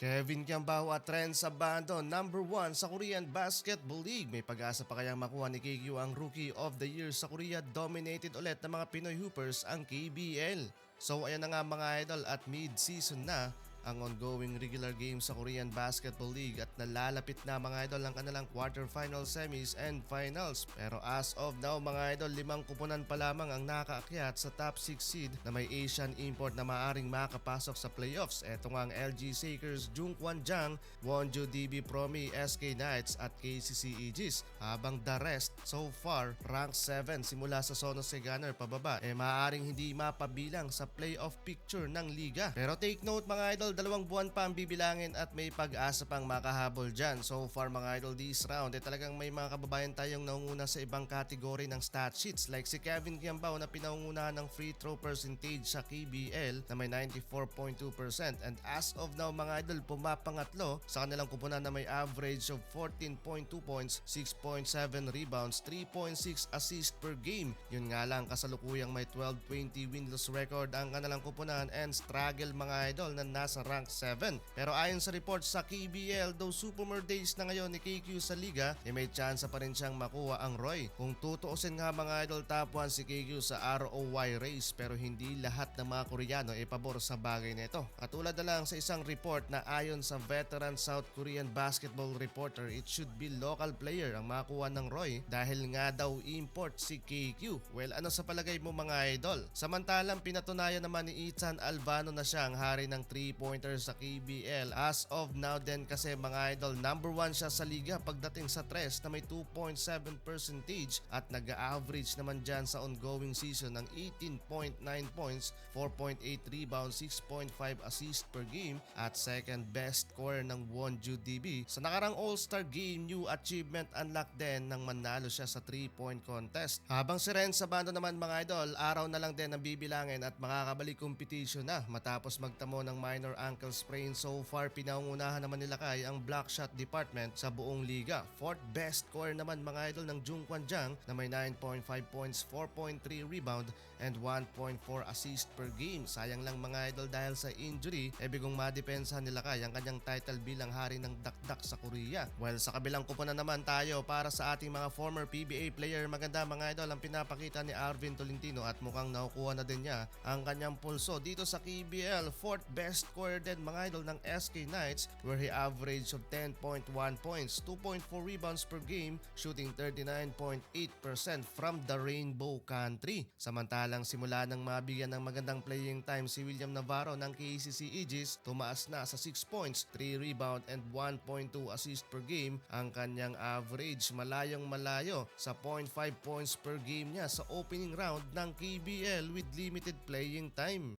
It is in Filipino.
Kevin Kiambao at Ren Sabando, number 1 sa Korean Basketball League. May pag-asa pa kayang makuha ni KQ ang Rookie of the Year sa Korea? Dominated ulit ng mga Pinoy Hoopers ang KBL. So ayan na nga mga idol, at mid-season na ang ongoing regular games sa Korean Basketball League at nalalapit na mga idol ang kanilang quarterfinal, semis and finals. Pero as of now mga idol, 5 kupunan pa lamang ang nakaakyat sa top 6 seed na may Asian import na maaring makapasok sa playoffs. Ito nga ang LG Sakers, Jungkwan Jang, Wonju DB Promi, SK Knights at KCC Aegis. Habang the rest so far rank 7 simula sa Sonosei Gunner pababa maaaring hindi mapabilang sa playoff picture ng liga. Pero take note mga idol, 2 buwan pa ang bibilangin at may pag-asa pang makahabol dyan. So far mga idol, this round talagang may mga kababayan tayong naunguna sa ibang kategory ng stat sheets, like si Kevin Kiambao na pinangungunahan ng free throw percentage sa KBL na may 94.2%, and as of now mga idol, pumapangatlo sa kanilang kupunan na may average of 14.2 points, 6.7 rebounds, 3.6 assist per game. Yun nga lang, kasalukuyang may 12-20 win-loss record ang kanilang kupunan and struggle mga idol na nasa rank 7. Pero ayon sa report sa KBL, though sophomore days na ngayon ni KQ sa liga, may chance pa rin siyang makuha ang Roy. Kung tutuusin nga mga idol, top 1 si KQ sa ROY race, pero hindi lahat ng mga Koreano pabor sa bagay na ito. Katulad na lang sa isang report na ayon sa veteran South Korean basketball reporter, it should be local player ang makuha ng Roy dahil nga daw import si KQ. Well, ano sa palagay mo mga idol? Samantalang pinatunayan naman ni Ethan Albano na siya ang hari ng 3-pointer sa KBL as of now din, kasi mga idol, number 1 siya sa liga pagdating sa tres na may 2.7% at nag-average naman dyan sa ongoing season ng 18.9 points, 4.8 rebounds, 6.5 assist per game at second best scorer ng Wonju DB. Sa nakarang All-Star Game, new achievement unlocked din nang manalo siya sa 3-point contest. Habang si Ren Sabando naman mga idol, araw na lang din ang bibilangin at makakabalik competition na matapos magtamo ng minor ankle sprain. So far pinangungunahan naman nila kay ang block shot department sa buong liga. Fourth best scorer naman mga idol ng Jungkwan Jang na may 9.5 points, 4.3 rebound and 1.4 assist per game. Sayang lang mga idol dahil sa injury, bigong madepensahan nila kay ang kanyang title bilang hari ng dakdak sa Korea. Well, sa kabilang kupunan naman tayo para sa ating mga former PBA player. Maganda mga idol ang pinapakita ni Arvin Tolentino at mukhang nakukuha na din niya ang kanyang pulso dito sa KBL. Fourth best scorer din mga idol ng SK Knights, where he averaged of 10.1 points, 2.4 rebounds per game, shooting 39.8% from the Rainbow Country. Samantalang simula nang mabigyan ng magandang playing time si William Navarro ng KCC Aegis, tumaas na sa 6 points, 3 rebound and 1.2 assist per game ang kanyang average. Malayong malayo sa 0.5 points per game niya sa opening round ng KBL with limited playing time.